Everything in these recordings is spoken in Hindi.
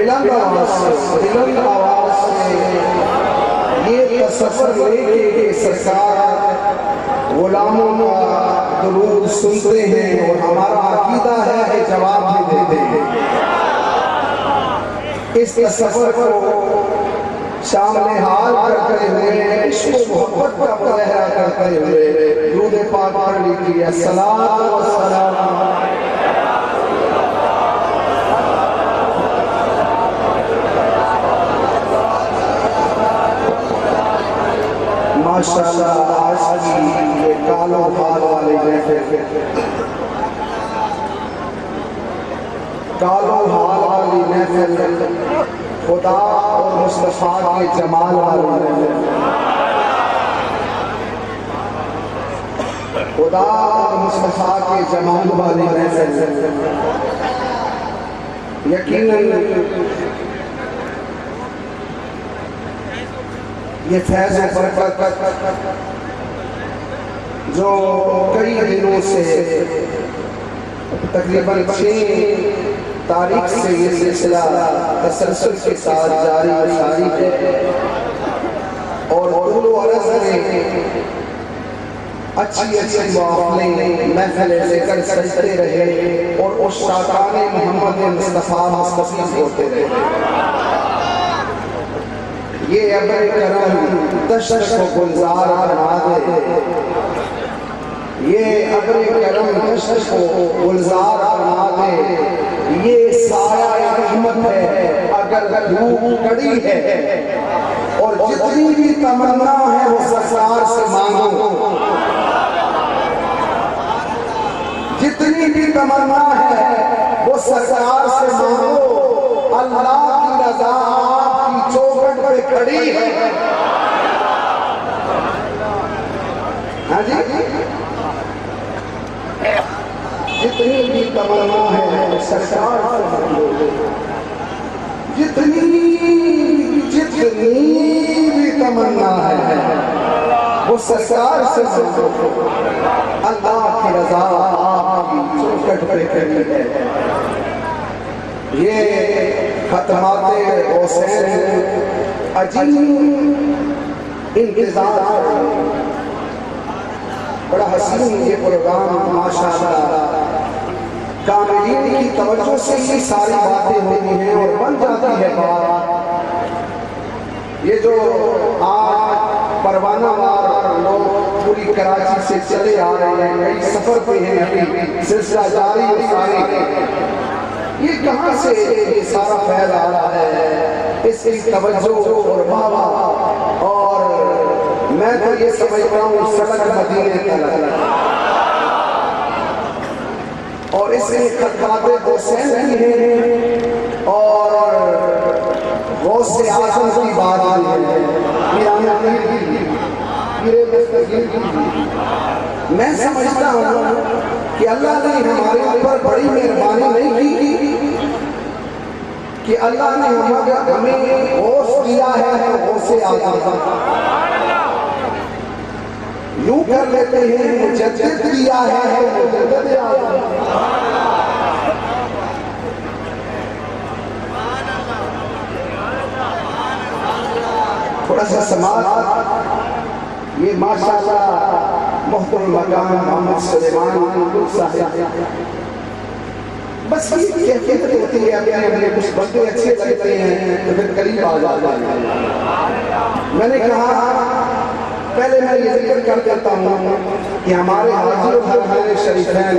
बुलंद आवाज से ये तसव्वुर लेके कि सरकार गुलामों का दुरूद सुनते हैं और हमारा अकीदा है कि जवाब भी देते हैं। इस तसव्वुर को सामने हाल करते हुए इश्क मोहब्बत का मुजाहरा करते हुए दुरूद पाक पढ़ लीजिए। अस्सलातु वस्सलाम माशाअल्लाह। आज की ये कालो हाल वाले महफिल, कालो हाल वाली महफिल खुदा और मुस्तफा के जमाल वाली महफिल, खुदा और मुस्तफा के जमाल वाली महफिल। यकीनन ये फैज़ बरकत जो कई दिनों से तकरीबन 6 तारीख से ये सिलसिला तसलसल के साथ जारी है और तूल अर्ज़ में अच्छी महफिलें लेकर सजते रहे और उस शाताने मोहम्मद मुस्तफ़ा मुस्तफ़ी होते रहे। ये अबर करम दश्त को गुलजार बना दे, ये अबर करम दश्त को गुलजार बना दे। ये साया रहमत है अगर धूप कड़ी है और जितनी भी तमन्ना है वो सरकार से मांगो, जितनी भी तमन्ना है वो सरकार से मांगो। अल्लाह की रज़ा आपकी चौखट पे खड़ी है। हाँ जी, जितनी भी तमन्ना है सरकार से मांगो, जितनी भी तमन्ना है वो सरकार से मांगो। अल्लाह की रज़ा आपकी चौखट पे खड़ी है। ये खतमाते हुसैन अजीब इंतजार, बड़ा हसीन ये प्रोग्राम माशाअल्लाह। कामिलीन की तवज्जो से ये सारी बातें होती हैं और बन जाती है बात। ये जो आज परवाना वार लोग पूरी कराची से चले आ रहे हैं, कई सफर पे हैं, अभी सिलसिला जारी है। ये कहाँ से ये सारा फैल आ रहा है? इसकी तवज्जो और बाबा, और मैं तो ये समझता हूँ सड़क मदीने तक, और इसमें खतमाते हुसैन भी हैं और गौसे आज़म की बात भी है। मैं समझता हूँ कि अल्लाह ने हमारे ऊपर बड़ी मेहरबानी नहीं की कि अल्लाह ने हमें होश दिया है, होशे आज़म यूं कर लेते हैं, मुजद्दिद दिया है, मुजद्दिद आज़म। थोड़ा सा समाज ये माशाअल्लाह मोहतरम मकाम मोहम्मद सुलेमान साहब, बस ये कैफियत होती है। अपने कुछ बंदे अच्छे लगते हैं तो फिर करीब आ जाते हैं। मैंने कहा पहले मैं ये जिक्र कर देता हूँ कि हमारे हाजी और हमारे शरीफैन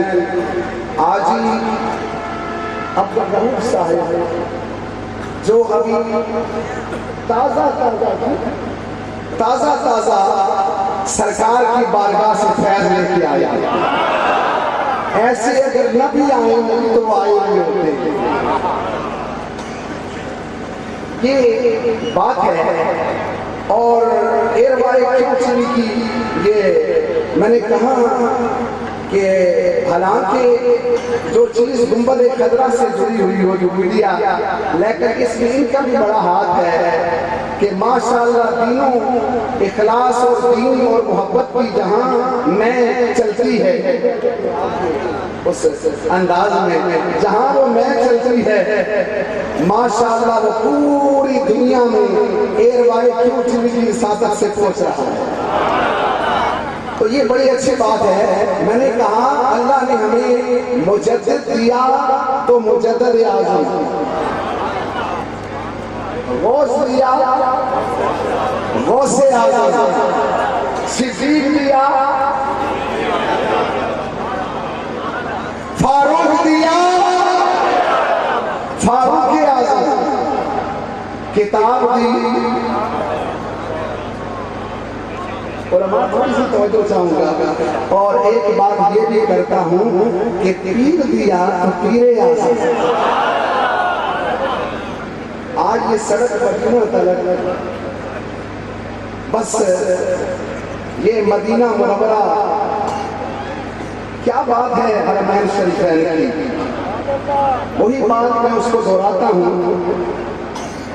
हाजी अब्दुल रऊफ साहब जो अभी ताज़ा सरकार की बारगाह से फैज़ लेके आया। ऐसे अगर न भी आए तो आए नहीं होते। ये बात है। और एरवाए क्यों चली की ये मैंने कहा कि हालांकि जो चीज़ गुंबद खदरा से जुड़ी हुई हो जो मीडिया, लेकिन इसमें इनका भी बड़ा हाथ है कि माशाअल्लाह दीनों इखलास और दीन और मोहब्बत की जहाँ मैं चलती है, उस अंदाज में जहाँ वो मैं चलती है, माशाअल्लाह वो पूरी दुनिया में एयरवाई क्यों की सादत से पहुंच रहा है। तो ये बड़ी अच्छी बात है। मैंने कहा अल्लाह ने हमें मुजद्दिद दिया तो मुजद्दिद आज़म, गौस दिया गौसे आज़म, सिद्दीक दिया, फारूक दिया फारूक आज़म, किताब दी। और मैं थोड़ी सी तवज्जो चाहूंगा और एक बात ये भी करता हूं कि पीर दिया तो पीरे आज़म। आज ये सड़क मदीना तलक, बस ये मदीना मुनव्वरा, क्या बात है हरमैन शरीफैन की। वही बात मैं उसको दोहराता हूँ।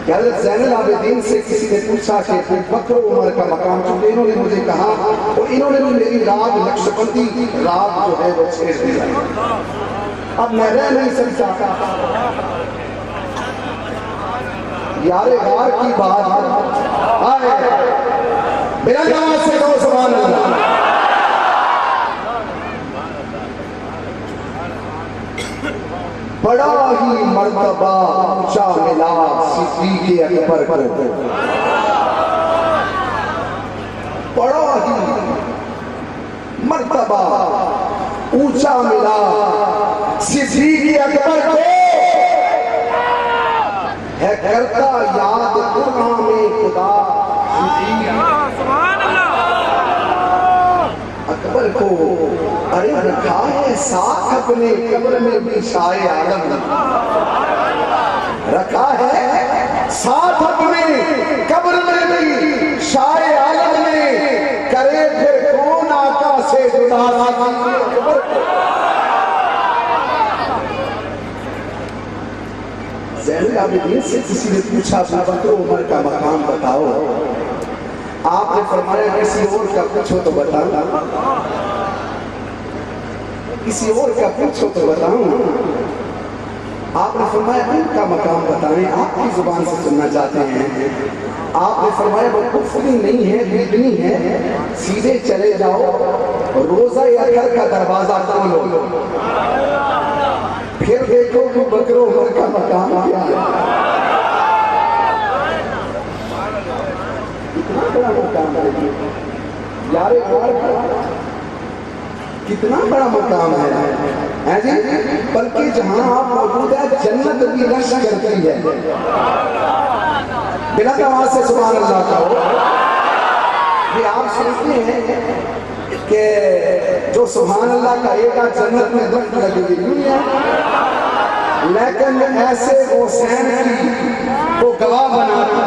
हज़रत ज़ैनुल आबिदीन से किसी ने पूछा कि अबू बकर उमर का मकाम, चूंकि इन्होंने मुझे कहा और इन्होंने भी मेरी रात नक्शबंदी रात जो है वो छेड़ दिया। अब मैं रह नहीं सकता, यारे गार की बात आए बिना नमाज से दो सुभान अल्लाह। बड़ा ही मर्तबा ऊंचा मिला सिद्दीक़ अकबर को, बड़ा ही मर्तबा ऊंचा मिला सिद्दीक़ अकबर को, है करता याद कुरान में खुदा अकबर को। अरे रखा है साथ अपने कब्र में भी शाए आलम, रखा है साथ अपने कब्र में भी शाए आलम ने, करे फिर कौन आका से जुदा अकबर को। ज़ैनुल आबिदीन से किसी ने पूछा अबू बकर उमर का मकाम बताओ, आपने फरमाया किसी और का पूछो तो बताओ, किसी और का पूछो तो बताऊं। आपने फरमाया उनका मकाम बताएं, आपकी जुबान से सुनना चाहते हैं। आपने फरमाया वो कुफ्री नहीं है, बिदनी है, सीधे चले जाओ, रोजा अखर का दरवाजा खोलो, फिर देखो कि बकरो उमर का मकाम क्या है। कितना बड़ा मकाम है यारे, कितना बड़ा मकाम है जी। बल्कि जहां आप मौजूद है जन्नत भी रश करती है। बिना आवाज से सुभान अल्लाह कहो। ये आप सुनते हैं कि जो सुभान अल्लाह कहेगा जन्नत में दम लगेगी, लेकिन ऐसे हुसैन की को गवाह बनाना,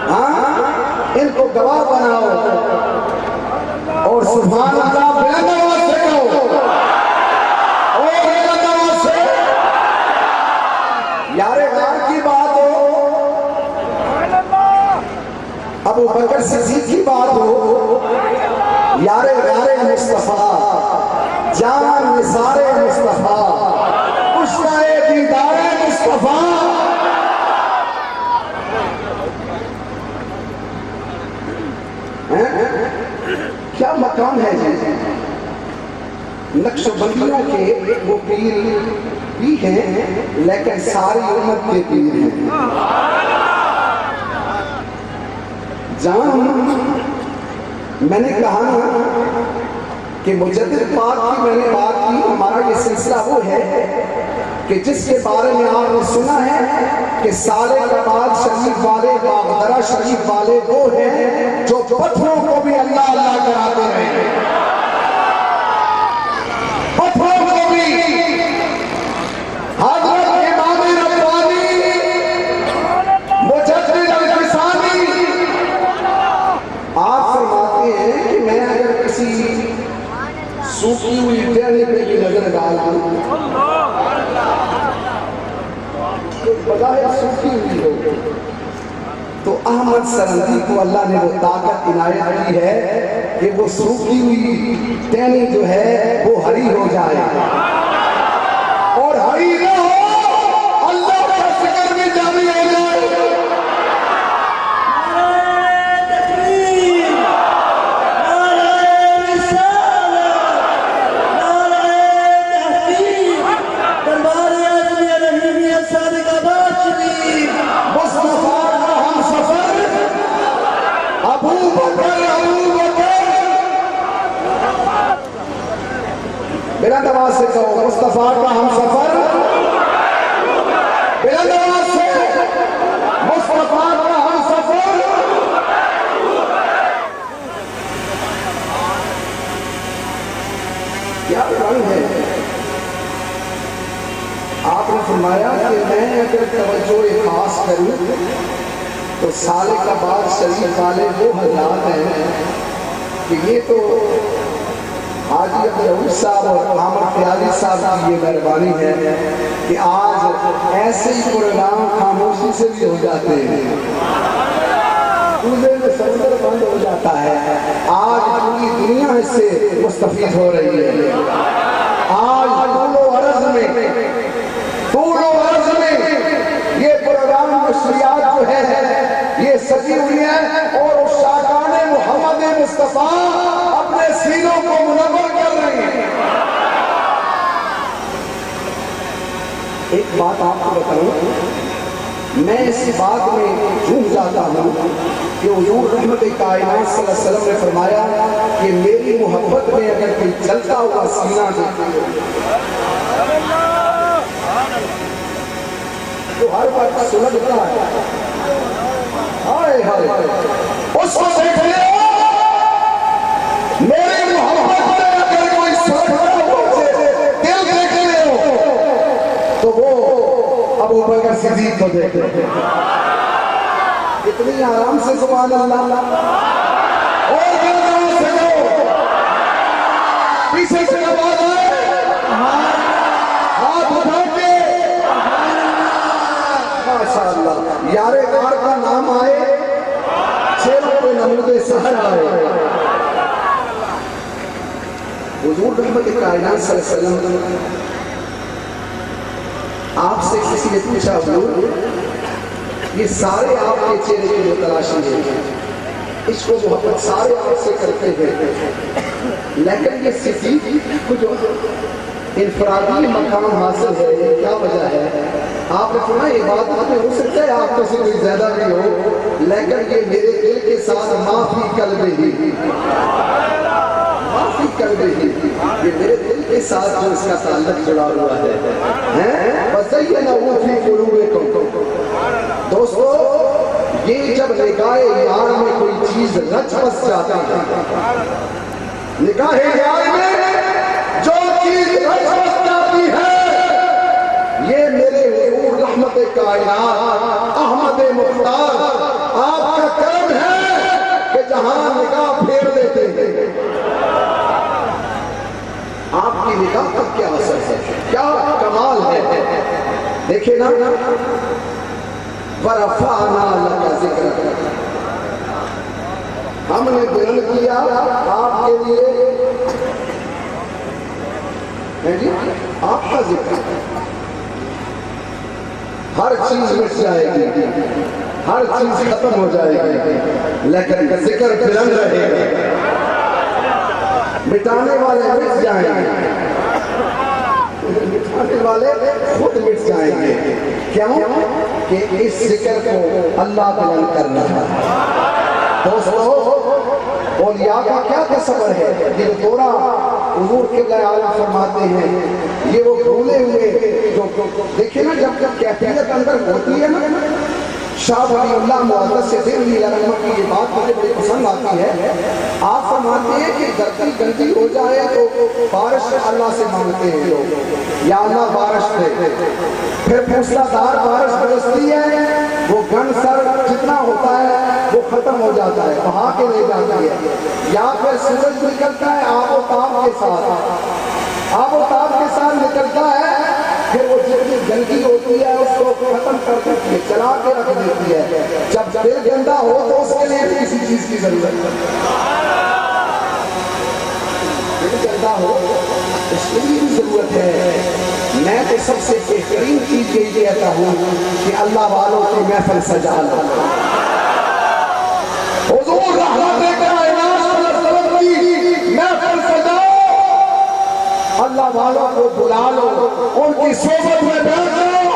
हाँ इनको गवाह बनाओ और सुभान अल्लाह बिना नमाज से कहो और बिना नमाज से यारे गार की बात हो, अबू बकर सिद्दीक़ की बात हो, यारे गारे मुस्तफा जान निसारे मुस्तफा उश्क़े दीदारे मुस्तफा। क्या मकाम है जी। नक्शबंदियों के वो पीर भी हैं, लेकिन सारी उम्मत के पीर हैं। जान मैंने कहा कि मुजद्दिद पाक की मैंने बात की, हमारा ये सिलसिला वो है कि जिसके बारे में आपने सुना है कि सारे कबाल शरीफ वाले, बागदरा शरीफ वाले वो हैं जो पत्थरों को भी अल्लाह अल्लाह कराते रहे, पत्थरों को भी। हज़रत इमाम रब्बानी मुजद्दिद अल-फ़िसानी आप फरमाते हैं कि मैं अगर किसी सूखी हुई टहनी पे भी नजर डालूं तो बजाय सूखी हुई हो, तो अहमद सरंदी को अल्लाह ने वो ताकत इनायत की है कि वो सूखी हुई टहनी जो है वो हरी हो जाए, और हरी न हो मुस्तफा का हम सफर बेलंदवाज से मुस्तफा का हम सफर। क्या रंग है। आपने फरमाया कि मैं अगर तवज्जो खास करूं तो साले का बाद शरीफ वाले वो हालात हैं कि ये तो हाजी अब्दुल साहब और आमर ख्याली साहब की ये मेहरबानी है कि आज ऐसे ही प्रोग्राम खामोशी से भी हो जाते हैं, पूरे में समुद्र बंद हो जाता है। आज पूरी दुनिया इससे मुस्तफीद हो रही है। आज तूलो अर्ज में ये प्रोग्राम नशरियात जो है ये सजी हुई है और उस शाकाने मोहम्मद मुस्तफा अपने सीनों को मुनव्वर कर रही है। एक बात आपको बताऊं, मैं इस बात में झूम जाता हूं कि हुजूर रहमत कायनात सल्लल्लाहु अलैहि वसल्लम ने फरमाया कि मेरी मोहब्बत में अगर कोई जलता हुआ सीना देखे तो हर वक्त सुलगता है। हाय हाय उसको देख ले, मेरी मोहब्बत में अगर कोई सुलगता हुआ दिल देख ले तो वो अबू बकर सिद्दीक को देख ले। इतनी आराम से सुभान अल्लाह। और से लो पीछे से आवाज आए, हाथ उठा के माशाअल्लाह यारे कार का नाम आए, शेरों के नमूने सहर आए। हुजूर रहमत कायनात सल्लल्लाहु अलैहि वसल्लम आपसे किसी ने पूछा, हुजूर ये सारे आपके चेहरे की जो तलाशी है, इसको मोहब्बत सारे आपसे करते हैं, लेकिन ये सिद्दीक को जो इनफरादी मकाम हासिल है, ये क्या वजह है? आपने सुना ये बात में हो सकता है आप तो से कोई ज्यादा भी हो, लेकिन ये मेरे दिल के साथ माफी कर देगी, माफी कर देगी। ये मेरे दिल के साथ जो इसका ताल्लुक जुड़ा हुआ है बस ये ना वो थी कुलूबे को। दोस्तों ये जब निगाहे यार में कोई चीज रच बस जाती है, निगाहे यार में जो चीज रच बस जाती है, ये मेरे हुजूर रहमत कायनात अहमद मुख्तार आपका कर्म है कि जहां निगाह फेर देते हैं। आपकी निगाह का क्या असर है, क्या कमाल है। देखे ना, वरफ़अना लका ज़िक्रक, हमने बुलंद किया आपके लिए है जी आपका जिक्र। हर चीज मिट जाएगी, हर चीज खत्म हो जाएगी, लेकिन जिक्र बुलंद रहेगा। मिटाने वाले मिट जाएंगे, मिटाने वाले खुद मिट जाएंगे। क्यों? कि इस जिक्र को अल्लाह बुलंद कर रहा है। दोस्तों औलिया का क्या तस्वर है, ये जो दौरा हुजूर के आलम फरमाते हैं, ये वो भूले हुए जो देखिए ना, जब जब कैफियत अंदर होती है ना, शाह वलीउल्लाह मुअज़्ज़ज़ से दिल्ली रहमत की ये बात मुझे बड़ी पसंद आती है। आप फरमाते हैं कि धरती गंदी हो जाए तो बारिश अल्लाह से मांगते हैं लोग, या अल्लाह बारिश दे। फिर मूसलाधार बारिश बरसती है, वो गन सर जितना होता है वो खत्म हो जाता है, बहा के ले जाती है। या फिर सूरज निकलता है आबोताब के साथ, आबोताब के साथ निकलता है, फिर वो जितनी गंदगी होती है उसको खत्म कर देती है, चला के रख देती है। जब दिल गंदा हो तो उसके लिए किसी चीज की जरूरत है, दिल गंदा हो उसके लिए भी जरूरत है। मैं तो सबसे बेहतरीन चीज यही कहता हूँ कि अल्लाह वालों की महफिल सजा लो। हुजूर रहमत कायनात की महफिल सजाओ, अल्लाह वालों को बुला लो, उनकी सोबत में बैठ जाओ।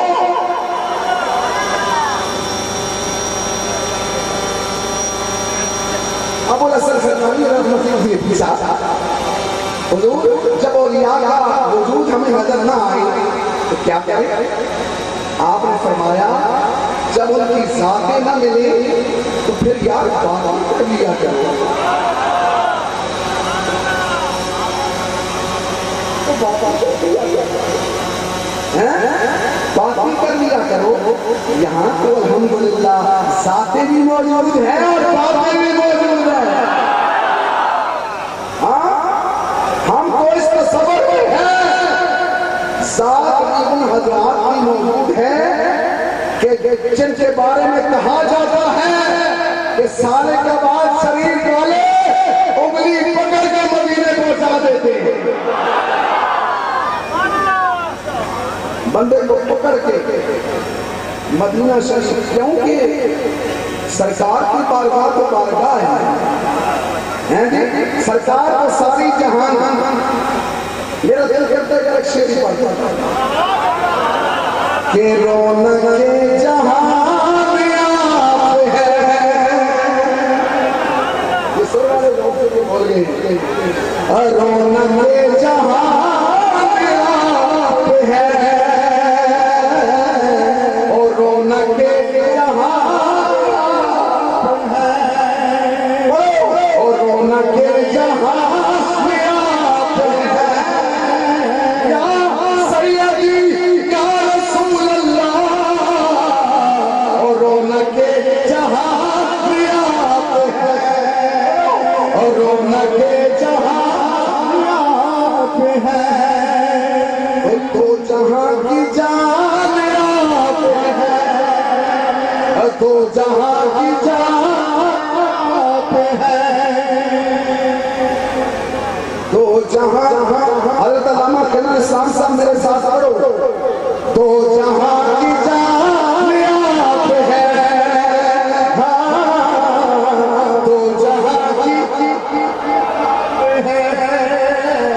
अबुल हसन ग़ज़नवी रहमतुल्लाह अलैह हुजूर जब औलिया का वजूद हमें सामने नजर ना आए तो क्या करें? आपने फरमाया जब उनकी जातें ना मिले तो फिर यार बात कर लिया करो। तो बात कर लिया करो। यहाँ तो अल्हम्दुलिल्लाह जातें भी मौजूद है और बातें भी मौजूद है। हाँ, हमको इस तसव्वुर में है साथ इब्न हजरात भी मौजूद है कि जिनके बारे में कहा जाता है कि साले के बाद शरीफ वाले उंगली पकड़ के मदीने पहुंचा देते हैं। बंदे को पकड़ के मदीना शरीफ, क्योंकि सरकार की बारगाह तो बारगाह है जी, सरकार को सारी जहान। मेरा दिल करता है एक शेर पढ़ता कि रौनक जहान आप है। ये सुर वाले लोग जो बोल गए रौनक जहान आप है और रौनक जहान है और रौनक जहान तो जहां की जात है, तो जहां हज़रत अल्लामा क़िबला इस्लाम साहब मेरे साथ पढ़ो। तो जहां की जात है, तो जहां की है,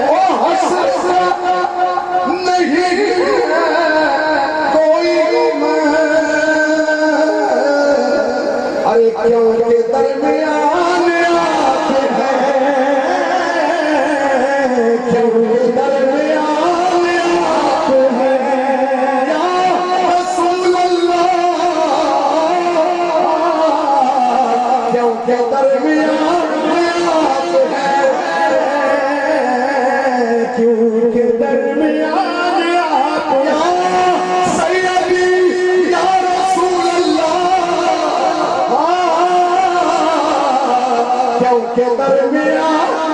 ओ हसरत नहीं कोई अरे क्यों के दरमियान आप है, क्यों के दरमियान आप है या रसूल अल्लाह, क्यों के दरमियान आप है, क्यों के दरमियान आप या सैयदी या रसूल के दरमियान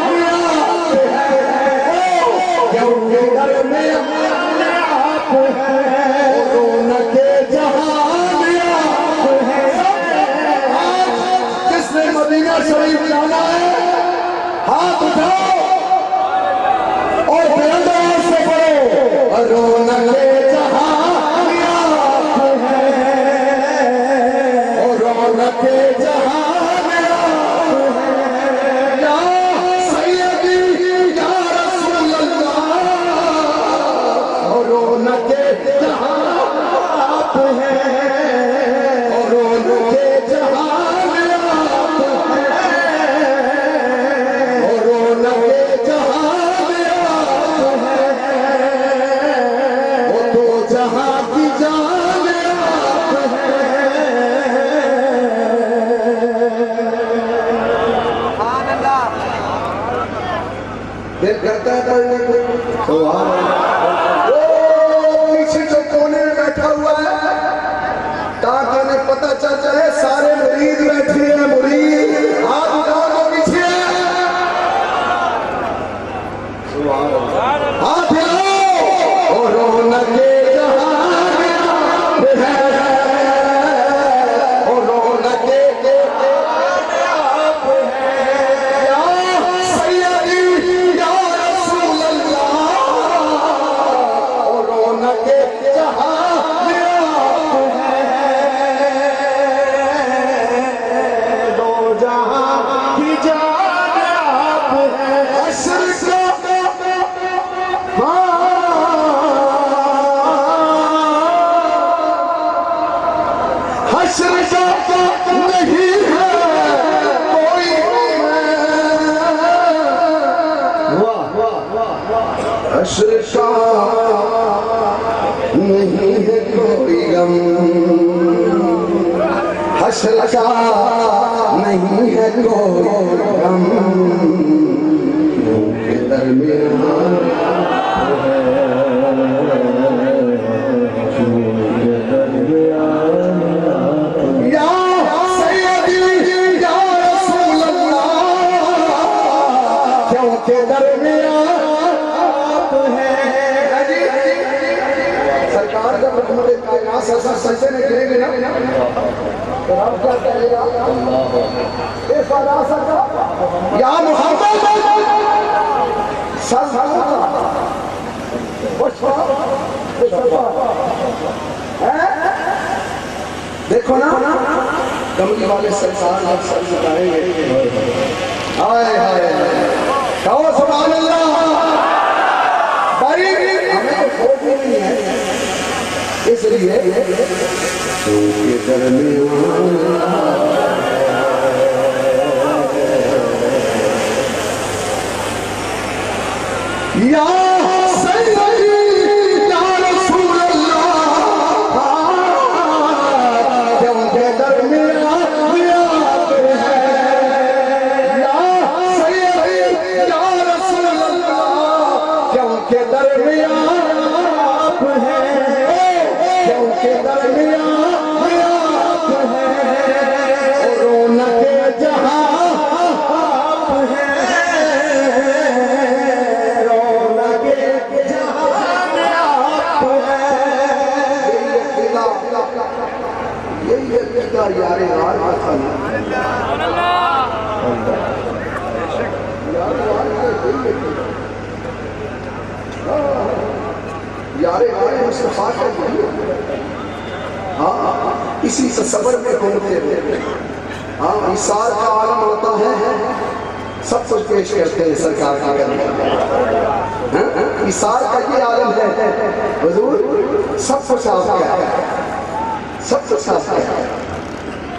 आप है, क्योंकि दरमियान आप है, रौनक जहान आप है। किसने मदीना शरीफ जाना है हाथ उठाओ और बुलंद आवाज से पढ़ो रौनक जहान आप है और रौनक जहान दिल करता है पढ़ने को। वो पीछे जो कोने में बैठा हुआ है ताकि उन्हें पता चल जाए सारे मुरीद बैठे हैं। मुरीद हाथ उठाओ तो पीछे हाथ हिलाओ और रौनक जहान है और रौनक नहीं है कोई। वाह वाह वाह, हश्र का गम, हश्र का नहीं है कोई गम, के दरमियान या सैयदी या रसूल अल्लाह, क्यों के दरमियान आप हैं। सरकार जब सजदे में गिरेंगे ना तो रब क्या कहेगा, या मोहम्मद देखो ना कमली वाले सरकार जब सर झुकाएंगे, हाय हाय कहो सुभान अल्लाह। भाई हमें तो खौफ ही नहीं है, इसलिए या सैयदी या रसूल अल्लाह, क्यों के दरमियान आप हैं। या सैयदी या रसूल अल्लाह, क्यों के दरमियान आप हैं, क्यों के दरमियान आप हैं। रौनक जहां आप हैं, यारे यार यारे मुस्तफा का, हाँ इसी सबर में घूमते थे। हाँ इसार का आलम होता है, सब कुछ पेश करते हैं सरकार का करने, इसार का ये आलम है हुजूर, सब कुछ आपका है, सब कुछ आपका है।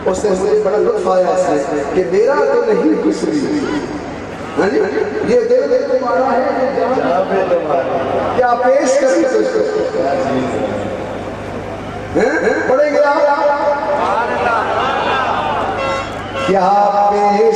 उससे मुझे बड़ा लुत्फ आया है कि मेरा तो नहीं दूसरी, ये दिल तुम्हारा है, क्या पेश करें पढ़ेंगे आप, क्या पेश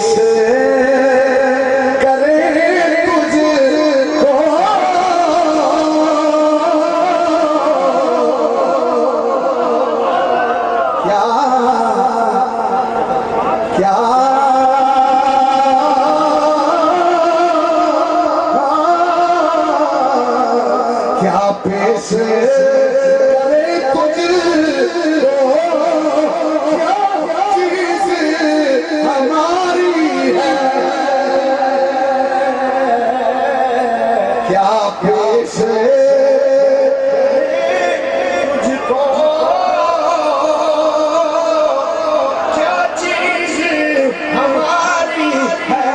पेश करे तुझको, क्या चीज हमारी है, क्या पेश तुझको, क्या चीज हमारी है।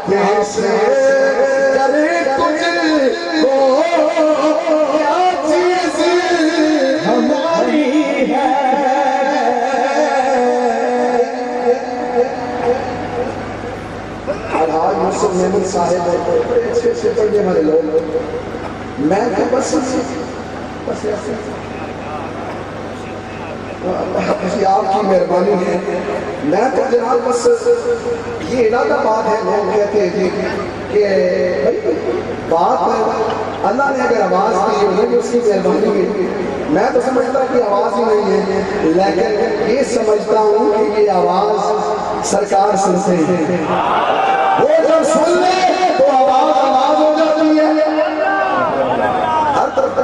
पेश करे तुझको, क्या चीज हमारी है। आज यूसुफ मेमन साहिब अच्छे पढ़ने वाले लोग, मैं तो बस आपकी मेहरबानी है। मैं तो जनाब बस ये इरादा बात है, लोग कहते हैं कि बात अल्लाह ने अगर आवाज़ दी है उसकी मेहरबानी है। मैं तो समझता कि आवाज़ ही नहीं है, लेकिन ये समझता हूँ कि ये आवाज़ सरकार सुनते हैं, वो जब सुन ले तो आवाज़ हो जाती है हर तरफ।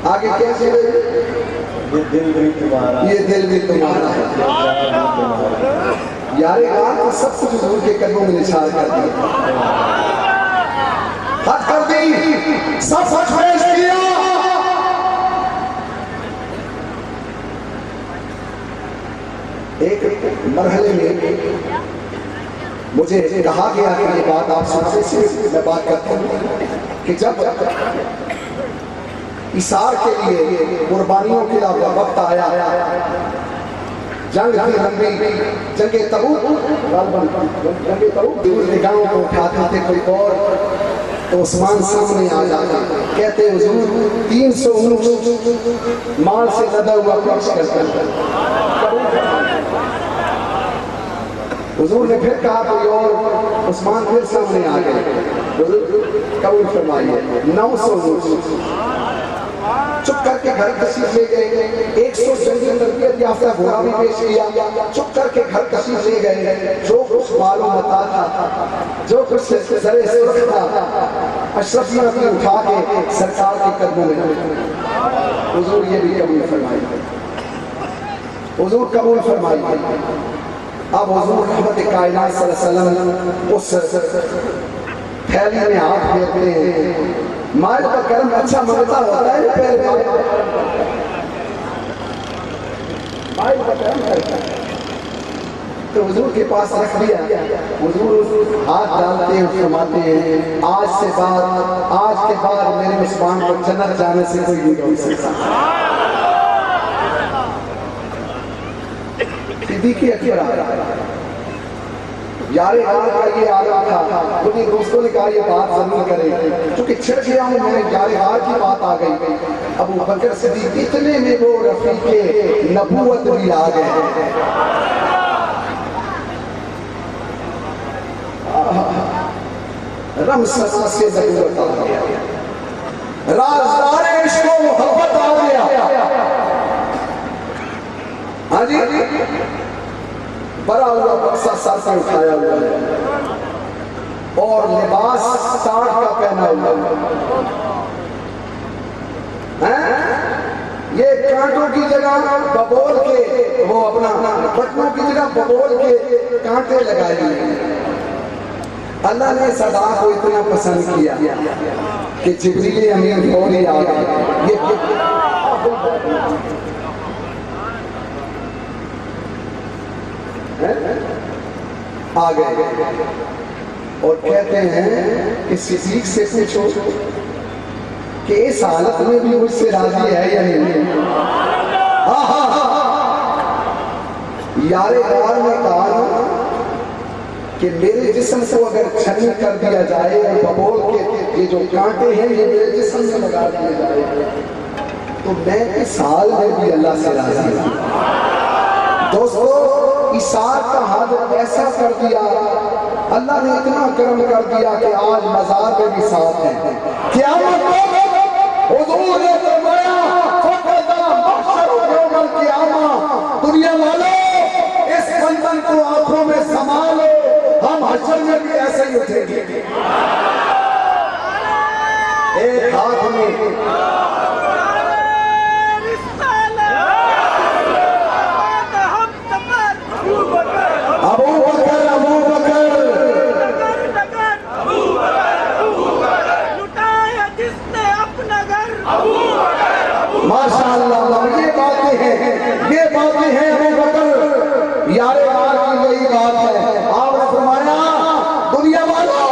आगे कैसे ये दिल भी तुम्हारा, ये दिल भी तुम्हारा है यार, तो सब कुछ हुजूर के कदमों में निशान कर दिया, हद कर दी, सब सच पेश किया। एक मरहले में मुझे कहा गया कि ये बात आप सुनते से मैं बात करता हूँ कि जब इसार के लिए कुर्बानियों के लिए वक्त आया, जंग थी लंबी, जंगे तबूक, जंगे तबूक निगाहों को उठाते थे कोई और तो उस्मान सामने आ जाते, कहते हुजूर 300 ऊँट माल से लदा हुआ पेश करता। हुजूर ने फिर कहा कोई और, उस्मान फिर सामने आ गए, कबूल फरमाइए 900 ऊँट। चुप करके घर तशरीफ ले गए, 100 जंगी तरबियत याफ्ता घोड़ा भी पेश किया, चुप करके घर तशरीफ ले गए। जो कुछ मालूम मता था, जो कुछ सरे सुर्ख था, अशरफियां भी उठा के सरकार के कदमों में हुजूर ये भी कबूल फरमाइए, हुजूर कबूल फरमाइए। अब हुजूर रहमत कायनात सल्लल्लाहु अलैहि वसल्लम उस थैली में हाथ फेरते हैं। माल का कर्म अच्छा मांगता होता है, पहले माल का कर्म करता है तो हुजूर के पास रख दिया। हुजूर हाथ डालते हैं, फरमाते हैं आज के बाद मेरे उस्मान को जन्नत जाने से कोई नहीं रोक सकता। सिद्दीक़ अकबर यारे यार का ये आलम था, क्योंकि दोस्तों ने कहा ये बात जरूर करें, क्योंकि छिड़ गया हूँ मैं, यारे यार की बात आ गई। अबू बकर सिद्दीक़ इतने में वो रफीके नबूवत भी आ गए। रमसस से नबूवत आ गया, राज़दार इश्क़ व मोहब्बत आ गया। हाँ जी, बड़ा हुआ बक्सा सर से उठाया हुआ है और लिबास साठ का पहना हुआ है। ये कांटों की जगह बबोल के, वो अपना बटनों की जगह बबोल के कांटे लगाए हुए। अल्लाह ने सदा को इतना पसंद किया कि जिब्रील अमीन फौरी आ गए। ये आ गए और कहते हैं कि सिद्दीक़ से पूछो कि इस हालत में भी मुझसे राजी है या नहीं। यारे यार ने कहा कि मेरे जिस्म को अगर छन्नी कर दिया जाए और बबोल के ये जो कांटे हैं ये मेरे जिस्म में लगा दिए जाए तो मैं इस हाल में भी अल्लाह से राजी हूं। दोस्तों, इसार का हद ऐसा कर दिया, अल्लाह ने इतना करम कर दिया कि आज मजार में भी साथ है। क़यामत हुजूर ने फरमाया दुनिया वालों इस बंधन को आंखों में संभालो, हम हश्र में भी ऐसे ही उठेंगे। एक हाथ में माशाअल्लाह, ये बातें हैं अबू बकर यारे यार की यही बात है। आपने फरमाया दुनिया वालों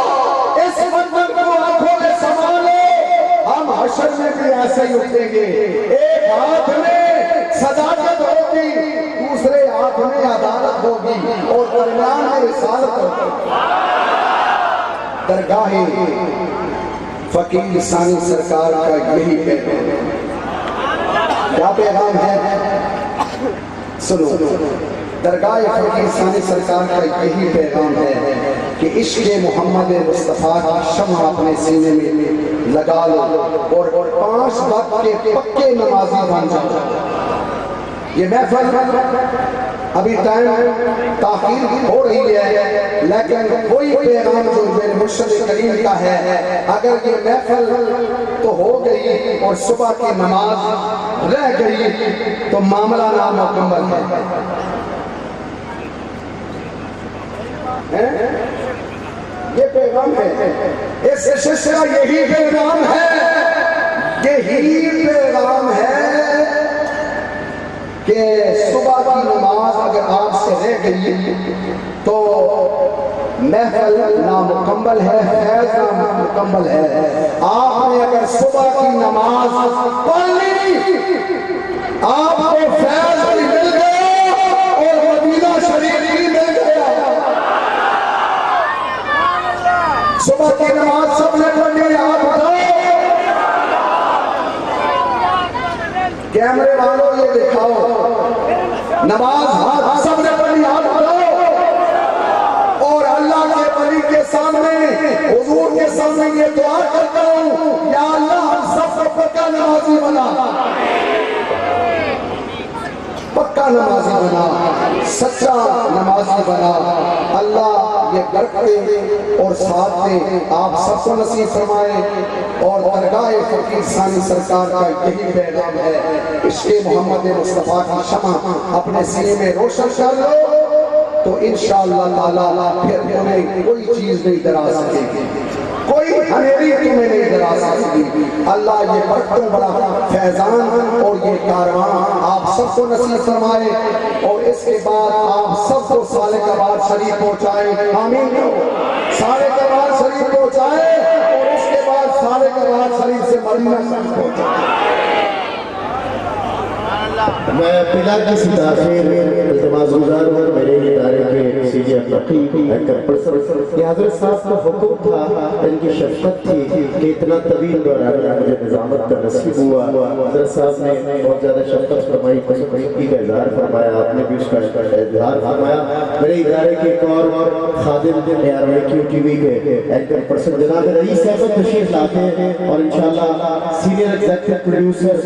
इस बंधन को आंखों में संभालो, हम हश्र में भी ऐसे ही उठेंगे। एक हाथ में सदाकत होगी, दूसरे हाथ में अदालत होगी और दरमियान में रिसालत होगी। दरगाहे फकीर सानी सरकार का यही है। क्या पैगाम है? सुनो, दरगाह फकीर सानी सरकार का यही पैगाम है कि इश्क़ मोहम्मद मुस्तफ़ा की शम्मा अपने सीने में लगा लो और 5 वक्त के पक्के नमाजी बन जाओ। ये महफिल अभी टाइम ताख़ीर हो रही है, लेकिन कोई पैगाम जो मेरे मुर्शिद करीम का है, अगर ये महफिल तो हो गई और सुबह की नमाज रह गई तो मामला नामुकम्मल है। ये पैगाम है, इस शिष्य का यही पैगाम है कि सुबह की नमाज अगर आपसे रह गई तो महफिल नामुकम्मल है, फैज़ नामुकम्मल है। आपने अगर सुबह की नमाज पढ़ ली, आपको फैज़ भी मिल गया और मदीना शरीफ भी मिल गया। सुबह की नमाज सबने पढ़ी, आप बताओ। कैमरे वालों ये दिखाओ, नमाज हाथ सबने पढ़ी, आप बताओ। और अल्लाह के वली के सामने, हुजूर के सामने ये दुआ करता हूँ, या अल्लाह हम सबको पक्का नमाजी बना, पक्का नमाजी बना, सच्चा नमाजी बना। अल्लाह ये करते और साथ में आप सबको नसीब फरमाए। और दरगाह फकीर सानी सरकार का यही पैगाम है, इश्क़े मोहम्मद मुस्तफ़ा की शमा अपने सीने में रोशन कर लो तो इंशाअल्लाह ताला फिर तुम्हें कोई चीज नहीं डरा सकेगी, कोई हनेरी तुम्हें नहीं डरा सकेगी। अल्लाह ये बरकतों बड़ा फैजान और ये कारवां आप सबको नसीब फरमाए। और इसके बाद आप सबको साले कबार शरीफ पहुंचाए, आमीन। साले कबार शरीफ पहुंचाए और उसके बाद साले कबार शरीफ से मदीना शरीफ पहुंचाए। मैं पिला की सिताफिर इल्तिमास-गुज़ार हूँ मेरे इदारे के सीनियर फकीह ये हज़रत साहब का हुक्म था, इनकी शफ़क़त थी कि इतना तवील दौरान मुझे निज़ामत का नसीब हुआ। हज़रत साहब ने बहुत ज़्यादा शफ़क़त फरमाई, खुशी का इज़हार फरमाया, आपने भी उसका इज़हार फरमाया। मेरे इदारे के एक और खादिम QTV के एंकर पर्सन जनाब रईस साहब तशरीफ़ लाते हैं और इंशाअल्लाह सीनियर एग्ज़ीक्यूटिव प्रोड्यूसर